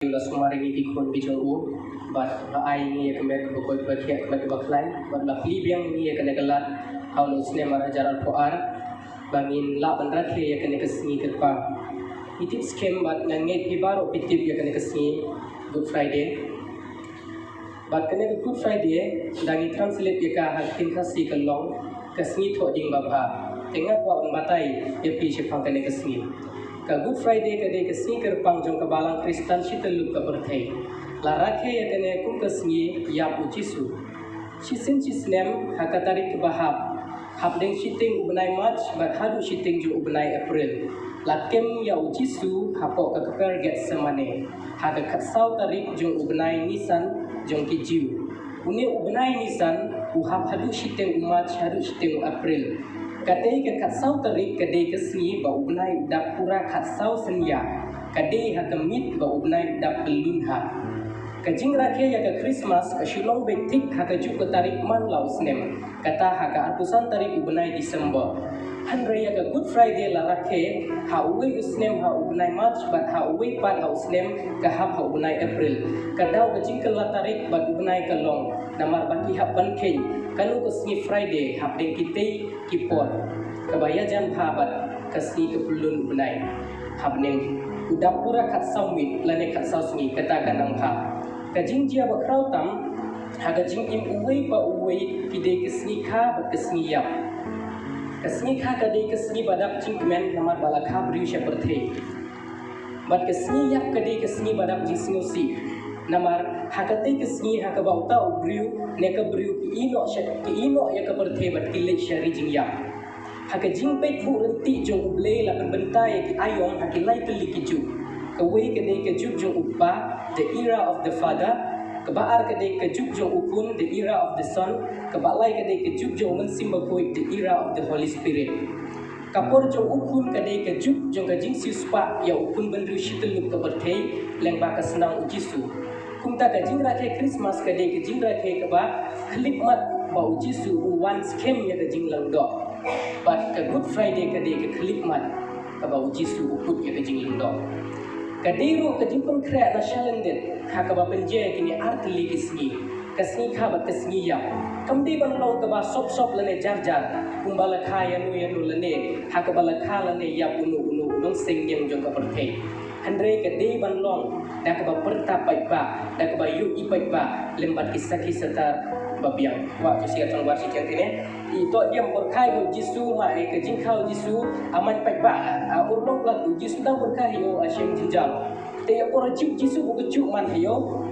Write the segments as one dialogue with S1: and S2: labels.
S1: Las kumaring ini kon bijoru bat ai ni kemek bokoi pakai kemek baklai bat la plibiang ni kena kelat haulus ne marajar al-Qur'an bangin la bandrat le kena kesni kerpa itip skem bat nganget ibaro pitip ya kena kesni Good Friday bat kena Good Friday dangi translate ya ka hakin kasi kalong kesni tho ding babha tengah wa batai ya pi shepang kena kesni ka Good Friday ka de kesni kerpang jong kabalang Kristen shiteluk ka berthai la rakhe ya kene kum kesni ya pujisu shisin chisnem hakatari ke bahab habdeng shiting ubnai March bat hadu shiting jo ubnai April la kem ya ujisu hapok ka keper get semane haga katsau tarik jong ubnai Nisan jong kijiu uni ubnai Nisan uhap hadu shiting March hadu shiting April kadai ke katsau tarik kadai kesni ba ubnai dak pura katsau senya kadai hakamit ba ubnai dak pelunha kajing rakhe ya ke Christmas ka shilong betik hakajuk ke tarik man lau snem kata haka atusan tarik ubnai December handre ya ke Good Friday la rakhe ha uwe usnem ha ubnai March bat ha uwe pat ha usnem ka ha ubnai April kadau kajing ke la tarik bat ubnai kalong namar baki ha banken kalau kesni Friday habdeng kita kipor kebaya jan habat kesni kepulun benai habdeng udap pura kat sawit lane kat sawsni kata ganang ha kajing dia bakrau tam haga jing im uwe ba uwe pide kesni kha bat kesni yap kesni kha kade kesni badak jing men namar balakha briu sheperthe bat kesni yap kade kesni badak jing singosi namar hakate kesni hakabauta ubriu neka briu ki ino ya ka berthe bat kile syari jing yap haka jing pet fu renti jong uble la benta ya ki ayong hakilai kili kiju kawe kede kejuk jong upa the era of the father kebaar kede kejuk jong ukun the era of the son kebalai kede kejuk jong mensimba koi the era of the Holy Spirit kapor jong ukun kede kejuk jong kajing siuspa ya ukun bendu shiteluk ka berthe lengba ka senang ujisu kumta kajing rakhe Christmas kade kajing rakhe kaba khlikmat ba ujisu once came ya kajing langdo but ka Good Friday kade ka khlikmat kaba ujisu ukut ya kajing langdo kadiru kajing pun kre na shalenden hakaba penje kini artli kisni kasni kha ba kasni ya kamdi ban lo kaba sop lane jar kumbala kha ya nu lane hakaba la kha lane ya unu dong sing yang jong ka berthe handre ke de ban long dak ba perta pai ba dak ba yu i pai ba lembat kisah tar babiang wa sia tong war si tene i to diam berkai go jisu ma e ke jing khau jisu aman pai ba urlong plat jisu dang berkai yo asyem jinjal te yo por jisu bu kecu man yo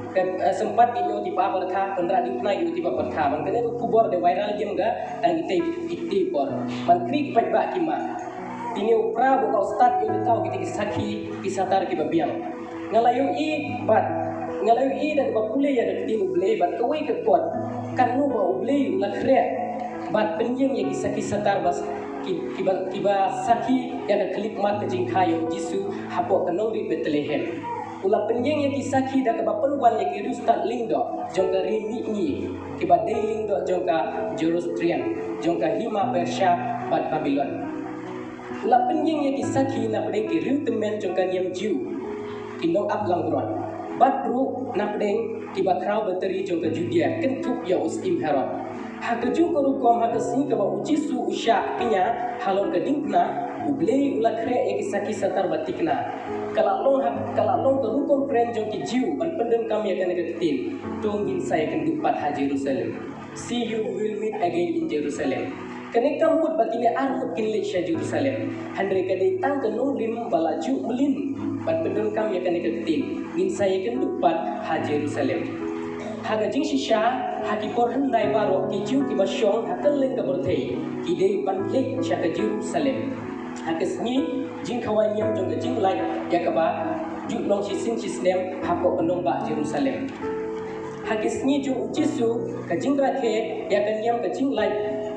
S1: sempat yo di pa berkha pendra di pnai yo di pa berkha man kene kubor de viral game ga dang ite por man krik pai ba ki ma ini upra buka ustad itu tahu kita kisaki kisatar ki babiang ngalayu i dan bakule ya dak tim uble bat kawai ke kuat kan nu ba uble la kre bat penjeng ya kisaki satar bas kiba saki ya dak klikmat ke jingkayo jisu hapo kanong di Bethlehem ula penjeng ya kisaki dak ba penwan ya ki ustad lingdo jongka rini kiba dei lingdo jongka Jerusalem jongka hima Persia bat Babylon la penjing ya kisaki na pedeng ki riu temen jongkan yam jiu kinong ap langron batru na pedeng ki bakrau bateri jongka Judea kentuk ya ustim Herod ha keju koru kom ha kesni ka ba ujisu usya pinya halor kedingna ublei ula kre ya kisaki satar batikna kalau long koru kom pren jongki jiu ban pendem kami akan ketin tungin saya kendupat ha Jerusalem see you will meet again in Jerusalem kene kamut bakini armut kinle sya Jerusalem handre kade tang kenung lim balaju melin ban pendon kam ya kene ketin min saya kendupat ha Jerusalem ha gajing shisha ha ki por handai baro ki jiu ki basyong ha keleng ka berthei ki dei ban lek sya ka Jerusalem ha kesni jing kawan yang jong jing lai ya ka ba ju long sisin sisnem ha ko kenong ba Jerusalem ha kesni ju jisu ka jing rakhe ya kan yam ka jing lai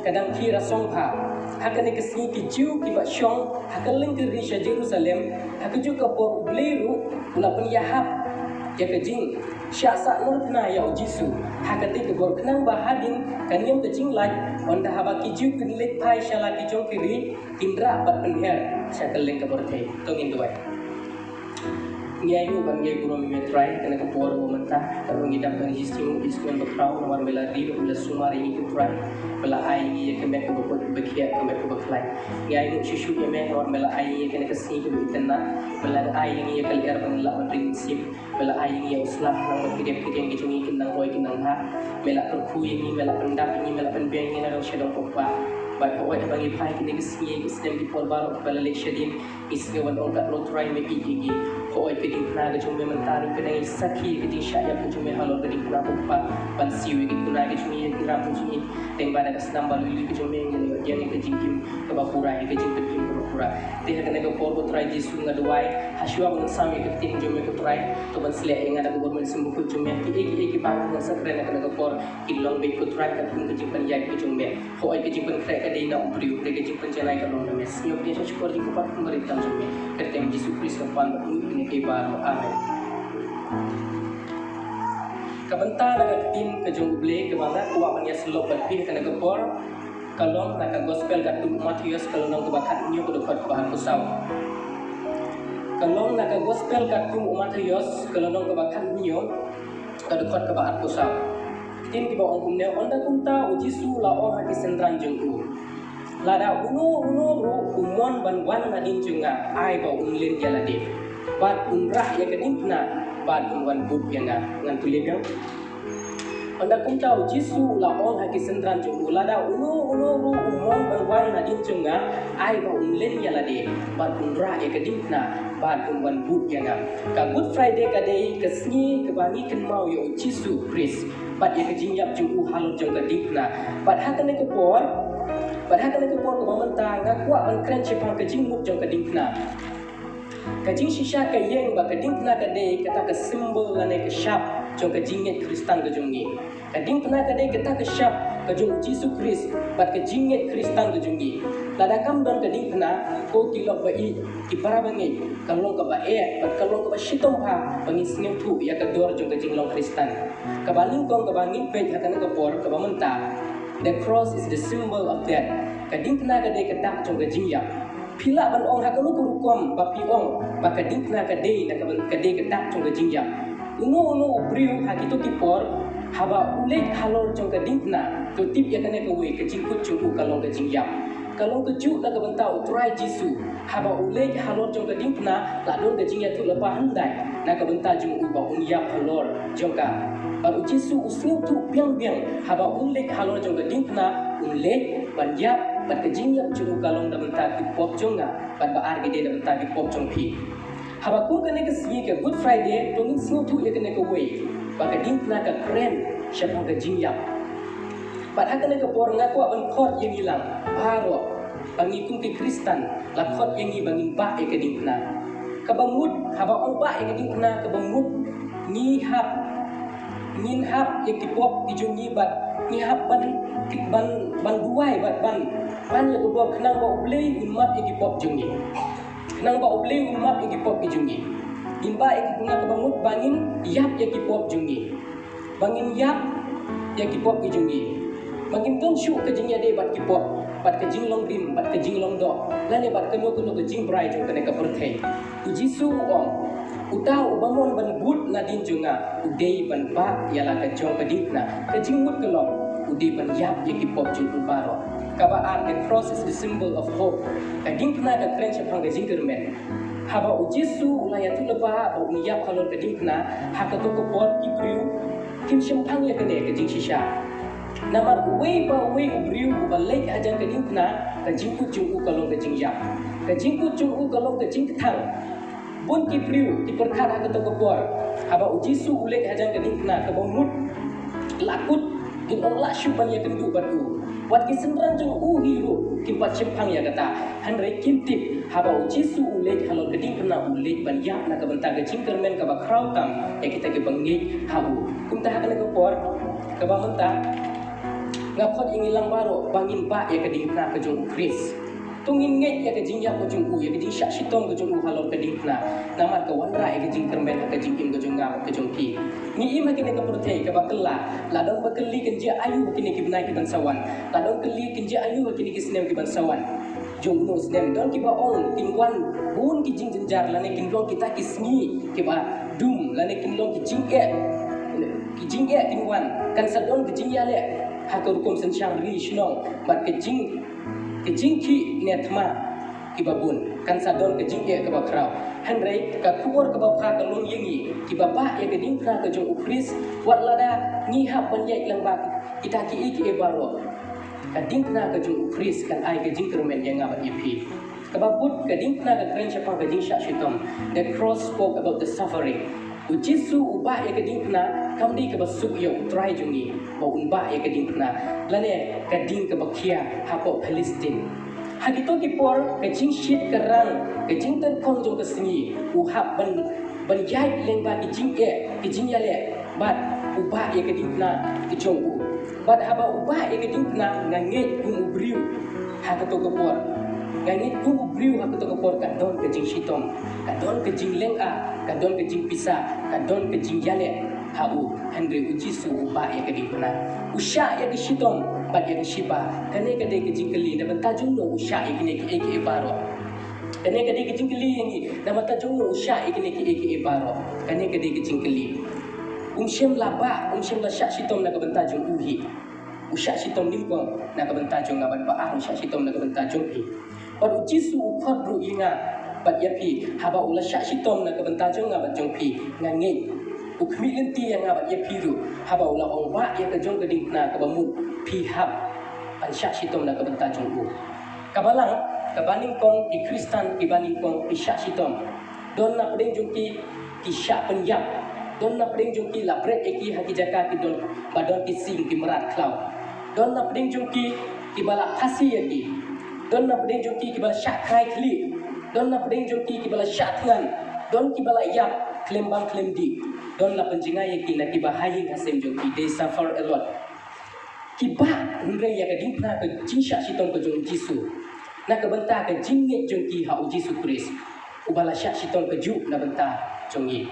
S1: kadang kira songha hakane kesni ki jiu ki ba syong hakaleng ke risha Jerusalem hakaju ka por bleru ula pen yahap ya ke jing sya sa non kna ya jisu hakate ke bor knang bahadin kanyam ke jing laj onda haba ki jiu kin lek pai shala ki jong kiri indra bat penher sya kaleng ke bor the tongin duai ngai nu ban ngai guru mi try kana ko por mo manta kalau ngidap kan histimu iskon bakrau nomor bela ri bela sumari ni ko try bela ai ye ke me ko ko bekia ke me ko baklai ngai nu shishu ye me nomor bela ai ye kana kasi ko itna bela ai ye ke liar ban la ban sim bela ai ye uslah nang kidep kideng ki jungi kinang roi kinang ha bela ko khu ye ni bela pendap ni bela penbeng ni na shedong ko pa baik kau ada bagi pai kini kesini sedang di polbar kepala leksyadin isnya wan orang kat try me gigi kau ada keding kena ke cuma mentari kedai saki keding syaya ke cuma halor keding kena pumpa pan siwi ke kena ke cuma yang kira pun cuma teng pada kesenam balu ke cuma yang dia ni ke jingkim ke bapurai ke jingkim ke bapurai dia kena ke polbar try jisu ngaduai haswa mengesami ke ting cuma ke try tu ban selek yang ada government sembuh ke cuma egi bang masa kena kena ke por kilong be ke try ke pun ke jingkim jai ke cuma kau ada ke jingkim kadai nak beriuk dengan jimpan jalan kalau nak mesnya dia syukur di kupat pemerintah juga kerja yang Yesus Kristus kapan bertemu ini kebar amin. Kebentar nak tim kejung beli kemana kuat punya selok berpih kena kepor kalau nak gospel kat Matius kalau nak kebakat nyu ke dekat bahan pusau kalau nak gospel kat Matius kalau nak kebakat nyu ke dekat bahan pusau tim di bawah kumnya onda kumta ujisu laor haki sendran jengku lada unu ru umon ban wan nadin junga ai ba unlin jalade bat unrah ya kedingna bat unwan bud yang ngan tuligang onda kumta ujisu laor haki sendran jengku lada unu ru umon ban wan nadin junga ai ba unlin jalade bat unrah ya kedingna bat unwan bud yang ka Good Friday kadai kesni kebangi kenmau yo ujisu Kris bat ya kejingyap jengku halur jeng kedingna bat hakan ke por Padahal kalau kau kau mentang, aku akan keren cepang kejing mut jong keding kena. Kejing sisa kayeng bak keding kena kadai kata ke simbol ane ke syap jong kejingnya Kristen kejong ni. Keding kena kadai kata ke syap kejong Yesus Kristus bat kejingnya Kristen kejong ni. Ladakam don keding kena kau kilok bai kipara bangi kalau kau bae bat kalau kau syitong ha bangi sengeu tu ya kedor jong kejing long Kristen. Kabaling kau kabangin pej akan ke por ke mentang. The cross is the symbol of death. Kading kena kadai kedak jong kejing ya. Pila ban ong hakalu kurukom bapi ong maka kading kena kadai nak kadai kedak jong kejing ya. Unu ubriu hakitu kipor haba ulek halor jong kading kena tutip ya kena kewe kejing kut jong kalong kejing ya. Kalau kejuk nak bentau try jisu haba ulek halor jong kading kena ladon kejing ya tu lepas handai nak bentau jong ubah unyap halor jong ka baru Yesus usniu tu biang-biang haba ulek halor jong keding kena ulek banjap bat kejingyap juru kalong da benta ki pop jonga bat ba arge da benta ki pop jong pi haba ku kene ke si ke Good Friday tongin sniu tu ye kene ke way ba keding kena ka kren syapang kejingyap bat ha kene ke por ngaku ban khot yang hilang baro bangikum ki Kristen la khot yang ni bangin ba ye keding kena kabangud haba ong ba ye keding kena kabangud ngihap ngihap yang kipop dijungi bat ngihap ban duai ban ya kebab kenang ba ublei umat yang kipop jungi kenang ba ublei umat yang kipop dijungi imba yang kipuna kebangut bangin yap yang kipop jungi bangin yap yang kipop dijungi bangin kan syuk kejingnya de bat kipop bat kejing long rim bat kejing long dok lan bat keno kejing brai jong kene ka perthei ujisu ong utau bangun ban but nadin junga udei ban ba yala ka jong kadikna kejing mut kelong udei ban yap ye kipop jung baro kaba art the cross is the symbol of hope kading kena ka kren chapang kejing kermen haba ujisu ulayatu leba ba unyap kalor kading kena hakato ko pot ipriu kim champang ye kene kejing shisha namar uwe ba uwe ubriu balek ajang kading kena kejing ku jung kalong kejing yap kejing ku jung kalong kejing ketang bun ki priu ki perkhat ha to kepor haba ujisu ulek hajang keding kena ke bangmut lakut in ong la syupan ya kendu batu wat ki sendran jong hiru ki pat chimpang ya kata hanre kim tip haba ujisu ulek halor keding kena ulek ban ya na ke bentang ke cingkermen ke ba krautam ya kita ke bangi habu kumta ha ke por ke ba mentang ngapot ingilang baro bangin ba ya keding kena ke jong Kris tungin nget ya kejing ya kejing ya kejing syak sitong kejing halor keding kena namar ke wanra ya kejing kermen kejing im kejing ngam kejing ki ni im hakine ke perthei ke bakella ladong bakeli kenja ayu bakine ki benai ki bansawan ladong keli kenja ayu bakine ki sinem ki bansawan jong nos nem don kiba ong tingwan bun ki jing jenjar lane kinlong kita kisni kiba dum lane kinlong ki jing e tingwan kan sadon ki jing ya le ha ko kom sen chang ri shnong bat ki jing ki netma kiba bun kan sadon ki jing e kiba kraw handrai ka kuor kiba pha ka lon yengi kiba ba ya ke ding pra ka jong ukris wat lada ni ha ban ye lang ba kita ki e baro kading na ka jung ukris kan ai ka jing kermen yang ngabat yepi kababut kading na ka kren chapa ka jing sha shitom. The cross spoke about the suffering ujisu ubah ya kading na kamdi ka basuk yo try jungi ba unba ya kading na lane kading ka bakia hapo Palestine hagito ki por ka jing shit karang ka jing tan kong jong ka singi uhap ban yai leng ba ki jing ya le bat ubah ya kading na ki jong Bad haba ubah e kading na ngangit kung ubriu ha ka to kapor ngangit kung ubriu ha ka to kapor ka don ka jing shitom ka don ka jing lenga ka don ka jing pisa ka don ka jing yale ha u andre ujisu ubah e kading na usha ya ka shitom bad ya ka shiba kane ka de ka jing kali na banta jung no usha e kine ki e baro kane ka de ka jing kali yangi na banta jung no usha e kine ki e baro kane ka de ka jing kali Umshem laba, umshem la syak shitom nak benta jong uhi. Usyak shitom limkong nak benta jong ngabat baah usyak shitom nak benta jong hi. Pad ujisu ukot ru inga bat yapi haba ula syak shitom nak benta jong ngabat jong pi ngangit. Ukmi lenti yang ngabat yapi ru haba ula ongba ya ke jong geding na ke bamut pi hab an syak shitom nak benta jong u. Kabalang kabaning kong di Kristan kibaning kong pi syak shitom. Don nak ding jong ki syak penyap Don na pring jongki la bret eki haki jaka ki don badon ki sing ki merat klau. Don na pring jongki ki bala kasi eki. Don na pring jongki ki bala syak kai kli. Don na pring jongki ki bala syak tngan. Don ki bala yap klembang klemdi. Don la penjingai eki na ki bahaying hasem jongki. They suffer a lot. Ki ba nre ya ka dingna ka jinsha shitom ka jong Jisu. Na ka benta ka jingit jongki ha u Jisu Kris. Ubala syak shitom ka ju na benta jongi.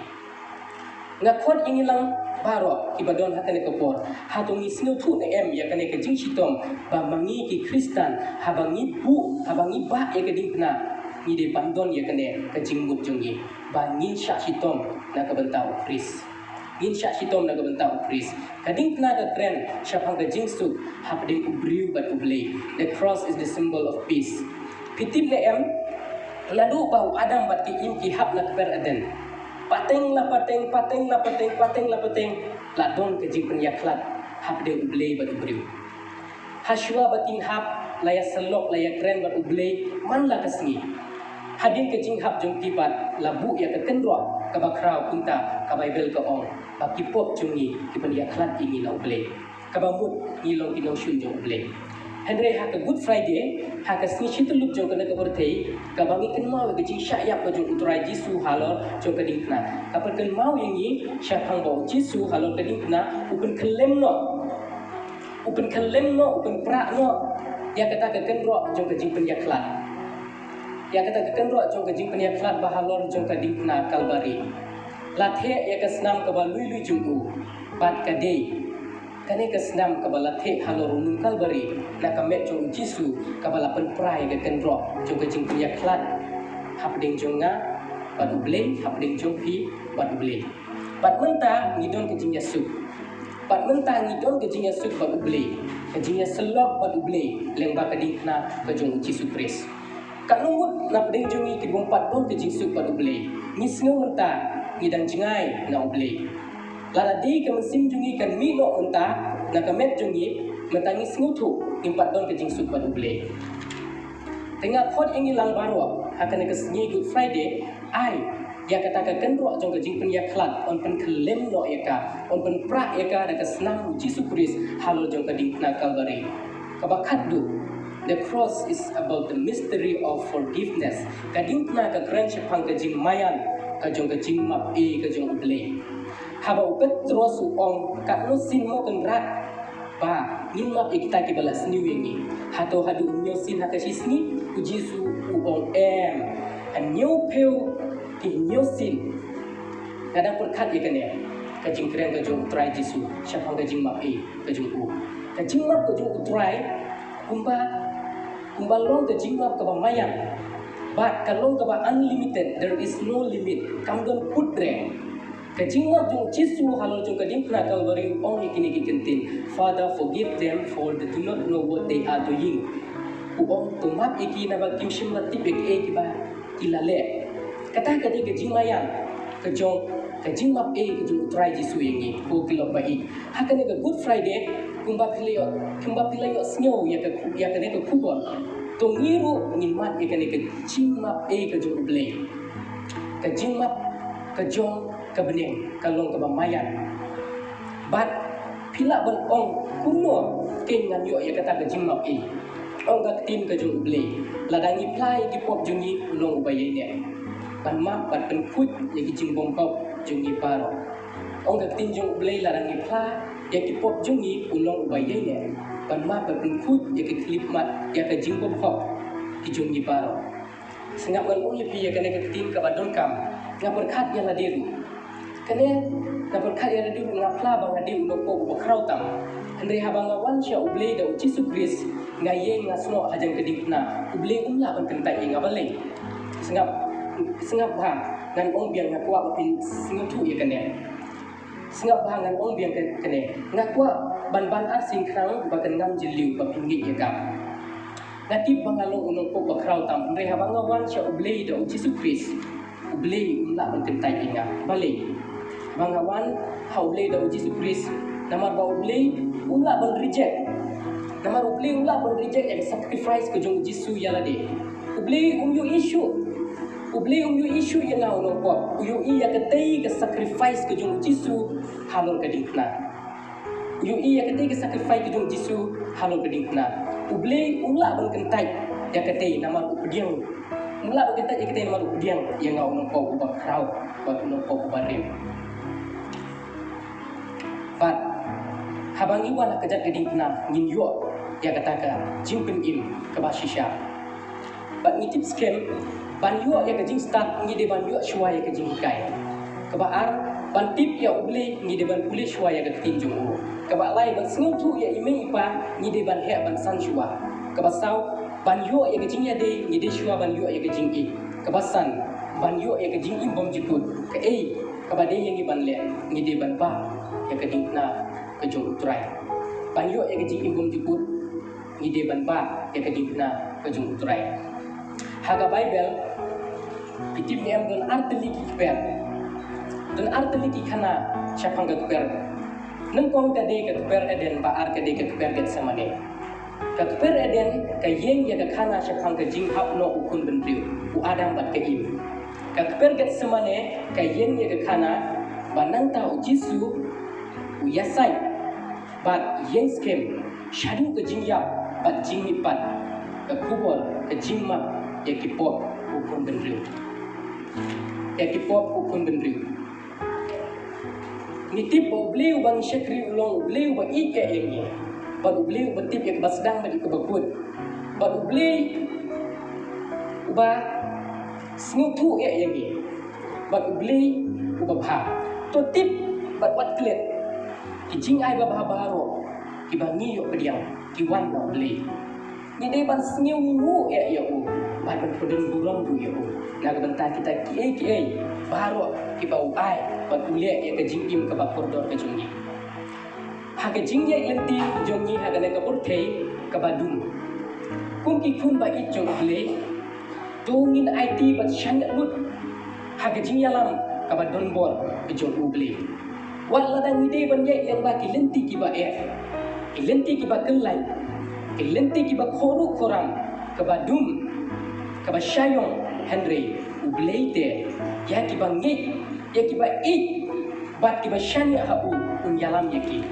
S1: Ngakot ini lang baro ibadon hatane kapor hatungi sino tu na ya kane ka jing shitom ba mangi ki Kristan habangi ba ya ka dingna ni de bandon ya kane ka jing mut jongi ba ngin syak shitom na ka bentau Kris ngin syak shitom na ka bentau Kris kading na ka kren syapang ka jing su hapding ubriu bat ublei. The cross is the symbol of peace. Pitip na ladu bau adam bat ki im ki hap na per aden pateng la pateng la don ke jing penyaklat hap de ublei bat ubriu haswa batin hap laya selok laya kren bat ublei man la kasni hadin ke jing hap jong tibat labu ya ke kendro ka bakrau kunta ka bible ka ong ba kipop jungi ki penyaklat ini la ublei ka bamut ni long ki dong shun jong ublei Henry ha ka Good Friday ha ka sni chitulup jong kana ka bertei ka bangi ken mau ke jing syayap ka jong utrai Jisu halor jong ka dingkna ka per ken mau yangi syapang bau Jisu halor ka dingkna upen kelem no upen pra no ya kata ka ken ro jong ka jing penyaklat ya kata ka ken ro jong ka jing penyaklat ba halor jong ka dingkna Kalvari lathe ya ka snam ka ba lui jong u bat ka dei kane ka snam ka bala the halor nun Kalvari na ka met jong Jisu ka bala pen prai ka ken ro jong ka jing penyaklat hapding jonga bat ublei hapding jong pi bat ublei bat menta ngidon ka jing Yesu bat menta ngidon ka jing Yesu bat ublei ka jing selok bat ublei leng ba ka dingna ka jong Jisu Kris ka numut na pding jongi ki bompat don ka jing su bat ublei ngisngu menta ngidang jingai na ublei lala di ka mesim jungi kan mino unta na kamet jungi mentangi sngutu impat don ke jing suk bat ublei tengah khot ingi lang baro akan ke snyi Good Friday ai ya kata ka kenro jong ke jing penyaklat on pen kelem no eka on pen pra eka da ka snam Jisu Kris halo jong ka ding na Kalvari ka bakat du. The cross is about the mystery of forgiveness ka ding na ka kran chapang ka jing mayan ka jong ka jing map ka jong ublei haba Petros ong kat no sin mo kan rat ba ngin map kita ki balas new yengi hato hadu nyo sin hakasisni ku Jisu ong an new peu ki nyo sin kadang perkat ye kane ka jing kren ka jong try Jisu syapang ka jing map ka jong u ka jing map ka jong try kumba Umbalong ke jingmap ke bamayan. But kalau ke unlimited, there is no limit. Kamu don put there. Ke jingmap jung Jisu halal jung ke dimpna Calvary ong ikini kikentin. Father, forgive them for they do not know what they are doing. Uong tumap iki na bagim shimla tipik kiba kilale. Kata kata ke jingmayan ke jong ke jingmap ke jung try Jisu yengi ko kilok bai. Hakane ke Good Friday kumba pilayo snow ya ke kubon. Tungiru ngimat ikan ke jingmap ke jong blay. Ke jingmap ke jong ke bening kalong ke bamayan. But pila ban ong kuno ke ngan yo ya kata ke jingmap ong ka tin ke jong blay. Ladangi plai ki pop jungi long baye ne. Ban map ban pen kut ya ki jingbom kop jungi paro. Ong ka tin jong blay ladangi plai ya ki pop jungi ulong baye ne. Ban map ban pen kut ya ki klip mat ya ka jingbom kop ki jungi paro. Sengap ngan ong yepi ya kene ka tin ka badon kam. Ngap berkat ya ladiru. Kene ngap berkat ya ladiru ngap pla bang ladiru no po bakrau tam. Henry habang awan sya ublay da Jisu Kris ngaye ngasno hajang kedingna ublay umla ban kentai ngabale. Sengap bah ngan ong biang ngakwa pin singutu ya kene. Sengap bah ngan ong biang kene. Ngakwa ban asing krang bakan ngam jeliu ba pinggit ya kam. Ngatip bangalong unong po bakrau tam Henry habang awan sya ublay da Jisu Kris ublay umla ban kentai ngabale. Bangawan ha ublay da Jisu Kris namar ba ublay umla ban reject. Namar ublay umla ban reject yang sacrifice ke jong Jisu yalade. Ublay yu issue. Ublay yu issue yang ngau no pop. Yu ya ketai ke sacrifice ke jong Jisu halon ke dingna. Yu ya ketai ke sacrifice ke jong Jisu halon ke dingna. Ublay umla ban kentai ya ketai namar udiang. Umla ban kentai ya ketai namar udiang yang ngau no pop ba crowd ba no pop ba rem. But habang iwan nak kejat geding kena ngin yo ya katakan jimpin im ke basisha. But ngitip scam ban yo ya kejing start ngide ban yo shwa ya kejing kai. Ke baar ban tip ya ubli ngide ban pulih shwa ya ketin jung. Ke ba lai ban sngau tu ya ime ipa ngide ban he ban san shwa. Ke basau ban yo ya kejing ya de ngide shwa ban yo ya kejing i. Ke basan ban yo ya kejing i bom jikut. Ke ke bade yang ban le ngide ban ba ya keding na ke jong utrai. Banyo ya kejing ibum jiput ngide ban ba ya keding na ke jong utrai. Haga Bible pitip ni am don arteli ki kper. Don arteli ki kana syapang ke kper. Nengkong kade ke kper eden ba ar kade ke kper get samane. Ke kper eden ke yeng ya ke kana syapang ke jing hap no ukun benriu. U adam bat ke im. Ke kper get samane ke yeng ya ke kana banang ta Jisu uyasai bat yang skem syadu ke jingya bat jing pat ke kubol ke jingma ya kipop ukun benriu ya kipop ukun benriu nitip beliau bang syakri ulong beliau ba ike yengi bat beliau betip ya basdang bat ikebakut bat beliau ba snutu ya yengi bat beliau ba bha to tip bat wat klet kijing ai ba baharo kibangi yo pediang kiwan no beli ni de ban snyu mu ya u ban pedun burong du ya u na bentar kita ki baharo kibau ai ban ulia ya ke jingim ke bakor dor ke jungi ha ke jingye lenti jongi ha ke ke urthei ke badum kum ki kun ba i jong beli tungin it bat shangat lut ha ke jingyalam ke badon bor ke jong u beli wala dan ide ban ye yang baki lenti kiba lenti kiba kelai lenti kiba khoru koram kabadum kaba syayong Henry ubleite ya kiba ngi ya kiba bat kiba syanya habu yalam yaki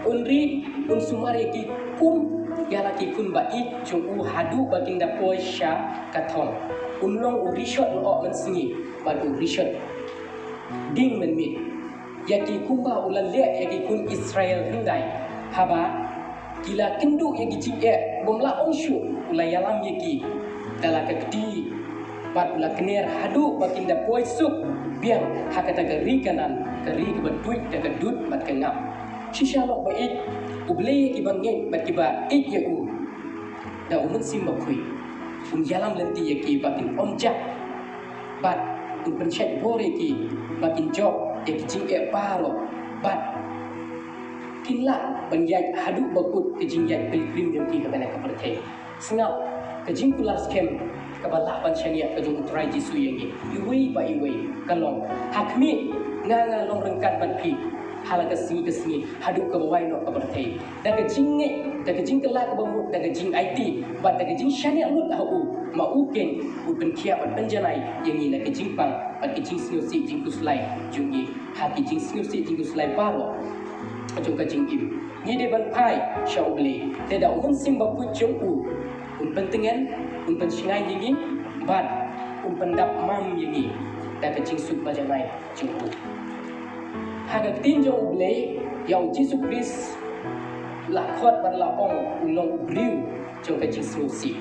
S1: unri sumar yaki kum yalaki kun ba chung hadu baking da poisha kathong long urishot lo mensingi ban urishot ding menmi yaki kumba ulan le yaki kun Israel hendai haba kila kendu yaki jike bomla onshu ulayalam yaki dala kekdi bat ula kener hadu bakinda poisuk biang hakata gari kanan gari kebeduit da kedut bat kengap shisha lo bait uble yaki bangye bat kiba ik ya da umun sim bakui jalam lenti yaki bakin omjak bat pencet bore ki bakin job yaki jingke paro bat kinla banjai hadu bakut ke jingjai pilgrim yaki ke bana kaperthe sengap ke jingkular skem ke balak banchania ke jung utrai jisu yangi iwei ba iwei kalong hakmi nga long rengkat ban pi hala ke singi hadu ke bawai no kaperthe da ke jingkela ke bamut da ke jing IT bat da ke jing shania lut hu ma uken upen kia bat penjanai yangi na ke jingpang bat ke jing singosi jing kuslai jungi ha ke jing singosi jing kuslai paro jung ka jing im ni de ban pai shauble te da un simba ku jung un pentengan un pensingai yangi bat un pendap mam yangi da ke jing suk bajanai jung haga tin jong uble yang Jesus Christ la khot ban la ong ulong briu jong ka jing singosi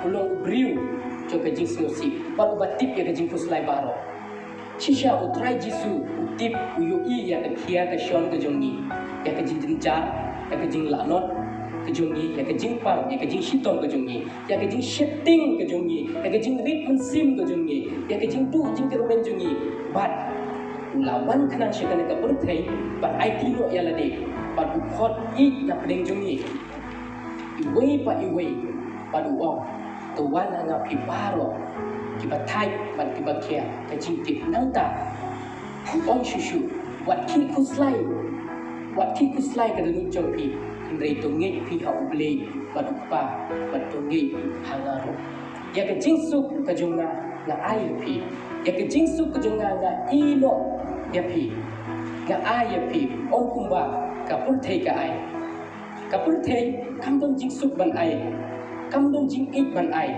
S1: ulong briu jong ka jing singosi baru batip ya ka jing puslai baro shisha utrai jisu utip uyui ya ka khia ka shon ka jongi ya ka jing jenjar ya ka jing lanot ka jongi ya ka jing pang ya ka jing shiton ka jongi ya ka jing shitting ka jongi ya ka jing ritmen sim ka jongi ya ka jing tu jing kermen jongi bat lawan kenang syekana ka berthai bat IT no yala de bat ukhot i na pedeng jongi iwei bat uong tuan nga pi baro kiba thai bat kiba kia ka jingtip nangta ong shushu wat ki kuslai ka danu jong pi indrei to nge pi ha uble bat upa bat to nge hangaro ya ka jingsuk ka jonga na ai pi ya ka jingsuk ka jonga na ino ya pi ga ai ya pi ong kumba ka purthei ka ai kam dong jingsuk ban ai kam dong jing ik ban ai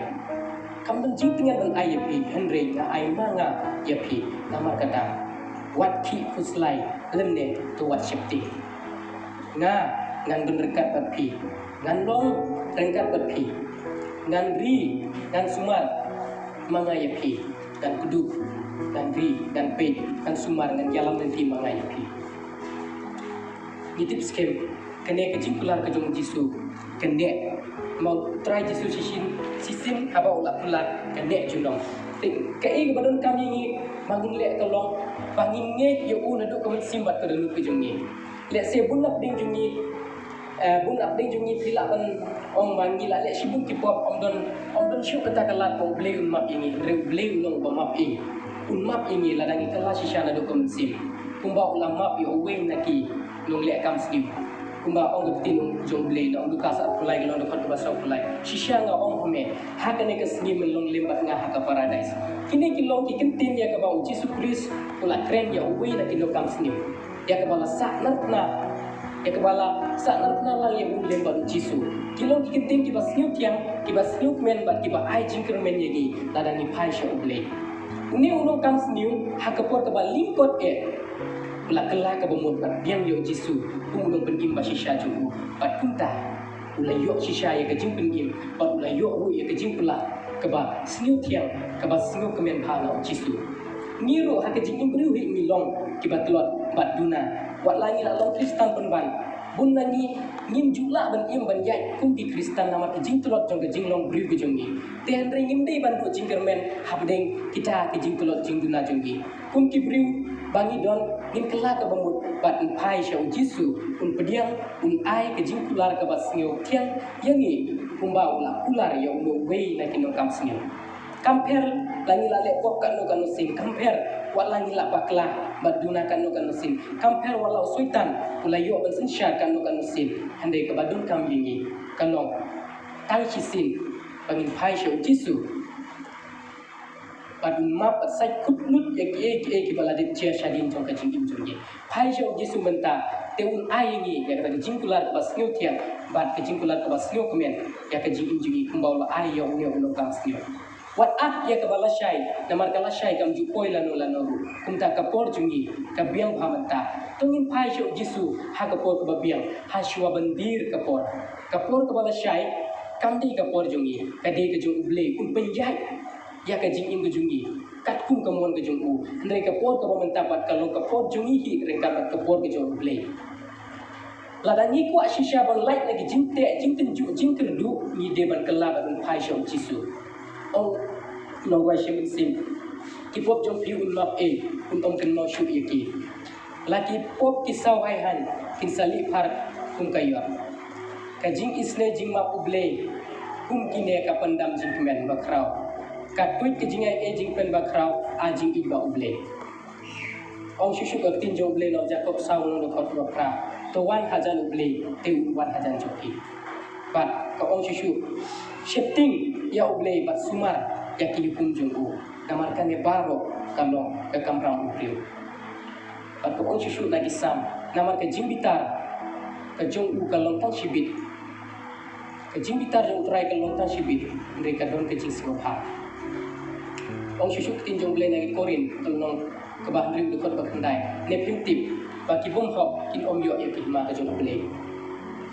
S1: kam dong jing tingan ban ai ya pi henry ga ai manga ya pi nama kata wat ki kuslai lemne to wat shifti ngan benrekat bat pi ngan long rengkat bat pi ngan ri ngan sumar manga ya pi dan kudu dan ri dan pe dan sumar dan jalan nanti mangai pi nitip skem kene ke jingkular ke jong jisu kene mau try jisu sisin apa ulah pular kene junong ke ke badon kami ni mangin le tolong bangin nge yo una do kamen simbat ke dulu ke jongi le se bunap ding jongi bunap ding jongi pila ban ong bangi la le sibuk ki pop om don syu kata kalat ko ble map ini ble long ba map ini map ini ladangi kelas sisana do kamen sim kumba ulah map yo weng naki long le kam sim kumba ong tin jong ble no du kasa pulai long do kan bahasa pulai sisha nga ong home hakane ke sni men long lembat nga haka paradise kini ki long ki kentin ya ka ba Jesus Christ ulah kren ya weng naki do kam sim ya ka bala saknatna ya kepala saat lang yang boleh baru jisu kilong kikenting kiba sniuk tiang kiba sniuk men bat kiba ai jingker men yagi ladang ni pai sha uble uni ulong kam sniu hakapor keba lingkot ula kela ka bomot bat biang yo jisu ulong pengim ba shisha ju bat kunta ula yo shisha ya ka jing pengim bat ula yo ru ya ka jing pula keba sniuk tiang keba sniuk kemen phala jisu niru hak jing imbriu hi milong kiba telot bat duna wat langi la long Kristen penban bun nangi ngim jula ban im ban yai kum di Kristen nama jing telot jong jing long briu ke jongi ten ring im dei ban ko jing kermen habdeng kita ke jing telot jing duna jongi kum ki briu bangi don ngim kela ke bamut bat pai sha jisu un pediang un ai ke jing kular ke basnyo kiang yangi kumba ula kular ya ulo wei na kinong kam snyo kamper langi la le pop kan no kan sing kamper wat langi la bakla baduna kan no kan sin kamper wala suitan ulayo ban sin sha kan no kan sin hande ke badun kam yingi kanong tang chi sin bangin pai sha jisu badun map sai kut lut ki balade chia shadin jong ka jing jong pai sha jisu menta teun ai ngi ya ka jing kular bas nyu tiang bat ke jing kular bas nyu kemen ya ka jing jing kumbaula ai yo ne ulo kam snyo wat ak ya kabala syai namar kala syai kam ju poi lanu kumta kapor jungi kabiang phamanta tungin pai sho jisu ha kapor ka babiang ha shwa bandir kapor kabala syai kamdi kapor jungi kade ke jung uble kun penjai ya ka jing im ke jungi kat kum kamon ke jung u ndre kapor ka pamanta pat kalau kapor jungi hi rengka pat kapor ke jung uble Ladangi kuat shisha bang light lagi jinte jingtenju jingterdu ni deban kelab ban pai shom jisu. Oh no wa shem sim. Ki pop jong piu lap om ken mau shu yaki. Laki pop ki saw hai han kin sali par kayo. Ka jing isne jing ma uble kine ka pandam jing kemen bakrau. Ka tuit ke jing jing pen bakrau a jing iba uble. Ong shu ka tin jong uble no jakob saw no ko bakra. To 1,000 uble te 1,000 joki. But ka ong shu shifting ya uble bat sumar ya ki hukum jonggu. Kamarkan ne baro kalong ke kamrang uble. But ka ong shu lagi sam namar ka jimbitar ka jonggu kalong tang shibit. Ka jimbitar jong try kalong tang shibit mereka don ke jing singopha. Ong shu tin jong uble lagi korin kalong kebah ring dekot bakandai ne pimtip bagi bom hok kin om yo ya kidma ka jong uble.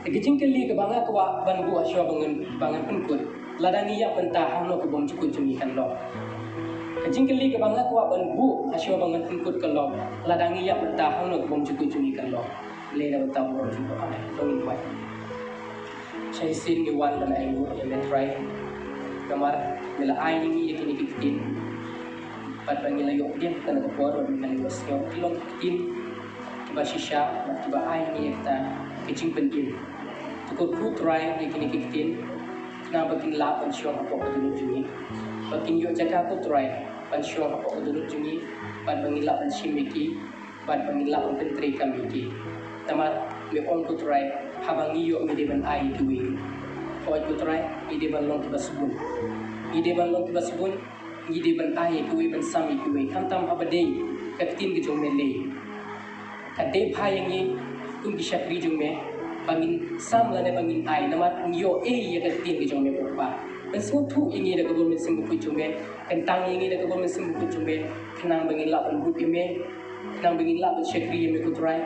S1: Kejing kali ke banga kwa ban bu asyo bangan penkut ladani ya pentahang no ke bom cukut jumi kan lo. Kejing kali ke banga kwa ban bu asyo bangan penkut ke lo ladani ya pentahang no ke bom cukut jumi kan lo. Le na bentang bom cukut ale dongin wai. Saya sin ni wan dan ayu ya metrai. Kamar mila ai ni ya kini kitin. Pat bangila yo dia kana ke por min kan wasyo kilong kitin. Tiba shisha, tiba air ni kita kecing penting. Tukar ku try ni kini kitin, kena bakin lap pensio apa keduluk jungi. Bakin yo jaga ku try pensio apa keduluk jungi. Bad bangin lap pensim miki, bad bangin lap pentri kami miki. Tamar me on ku try habangi yo me deban air tuwi. Kau ku try ide ban long tiba subun. Ide ban long tiba subun, ide ban air tuwi ban sami tuwi. Kantam abadai katin ke jong mele. Kadai pai yang kum bisa kri jong me bangin sam lane bangin ai namat yo ya katin ke jong me berapa ben semua tu ini dah kebun mesin buku jong me kentang ini dah kebun mesin buku jong me kenang bangin lap ben buku me kenang bangin lap ben syakri me ku try